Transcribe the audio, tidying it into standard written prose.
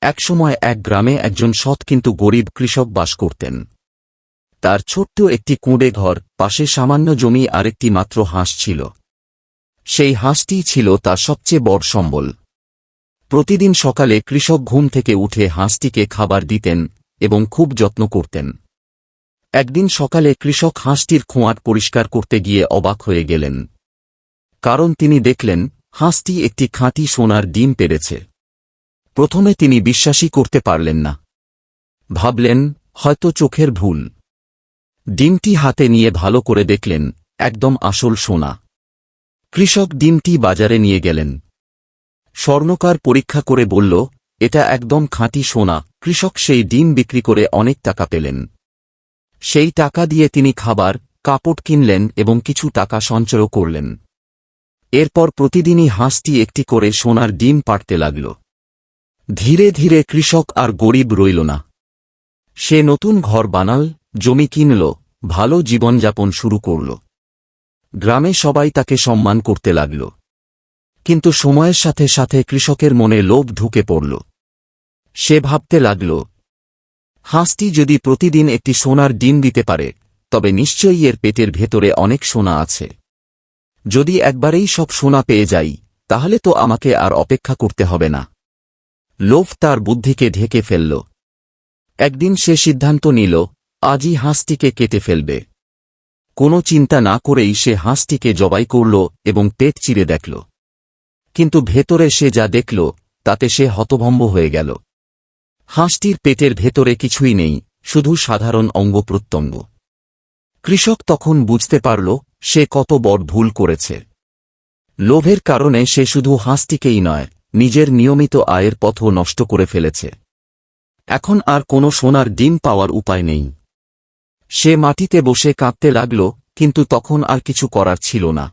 একসময় এক গ্রামে একজন সৎ কিন্তু গরিব কৃষক বাস করতেন। তার ছোট্ট একটি কুঁড়ে ঘর, পাশে সামান্য জমি আর একটি মাত্র হাঁস ছিল। সেই হাঁসটিই ছিল তার সবচেয়ে বড় সম্বল। প্রতিদিন সকালে কৃষক ঘুম থেকে উঠে হাঁসটিকে খাবার দিতেন এবং খুব যত্ন করতেন। একদিন সকালে কৃষক হাঁসটির খোঁয়াট পরিষ্কার করতে গিয়ে অবাক হয়ে গেলেন, কারণ তিনি দেখলেন হাঁসটি একটি খাঁটি সোনার ডিম পেড়েছে। প্রথমে তিনি বিশ্বাসই করতে পারলেন না। ভাবলেন হয়তো চোখের ভুল। ডিমটি হাতে নিয়ে ভালো করে দেখলেন, একদম আসল সোনা। কৃষক ডিমটি বাজারে নিয়ে গেলেন। স্বর্ণকার পরীক্ষা করে বলল, এটা একদম খাঁটি সোনা। কৃষক সেই ডিম বিক্রি করে অনেক টাকা পেলেন। সেই টাকা দিয়ে তিনি খাবার, কাপড় কিনলেন এবং কিছু টাকা সঞ্চয়ও করলেন। এরপর প্রতিদিনই হাঁসটি একটি করে সোনার ডিম পাড়তে লাগল। ধীরে ধীরে কৃষক আর গরিব রইল না। সে নতুন ঘর বানাল, জমি কিনল, ভালো জীবনযাপন শুরু করল। গ্রামে সবাই তাকে সম্মান করতে লাগল। কিন্তু সময়ের সাথে সাথে কৃষকের মনে লোভ ঢুকে পড়ল। সে ভাবতে লাগল, হাঁসটি যদি প্রতিদিন একটি সোনার ডিম দিতে পারে, তবে নিশ্চয়ই এর পেটের ভেতরে অনেক সোনা আছে। যদি একবারেই সব সোনা পেয়ে যাই, তাহলে তো আমাকে আর অপেক্ষা করতে হবে না। লোভ তার বুদ্ধিকে ঢেকে ফেলল। একদিন সে সিদ্ধান্ত নিল, আজই হাঁসটিকে কেটে ফেলবে। কোনো চিন্তা না করেই সে হাঁসটিকে জবাই করল এবং পেট চিরে দেখল। কিন্তু ভেতরে সে যা দেখল, তাতে সে হতভম্ব হয়ে গেল। হাঁসটির পেটের ভেতরে কিছুই নেই, শুধু সাধারণ অঙ্গপ্রত্যঙ্গ। কৃষক তখন বুঝতে পারল সে কত বড় ভুল করেছে। লোভের কারণে সে শুধু হাঁসটিকেই নয়, নিজের নিয়মিত আয়ের পথও নষ্ট করে ফেলেছে। এখন আর কোনো সোনার ডিম পাওয়ার উপায় নেই। সে মাটিতে বসে কাঁদতে লাগল, কিন্তু তখন আর কিছু করার ছিল না।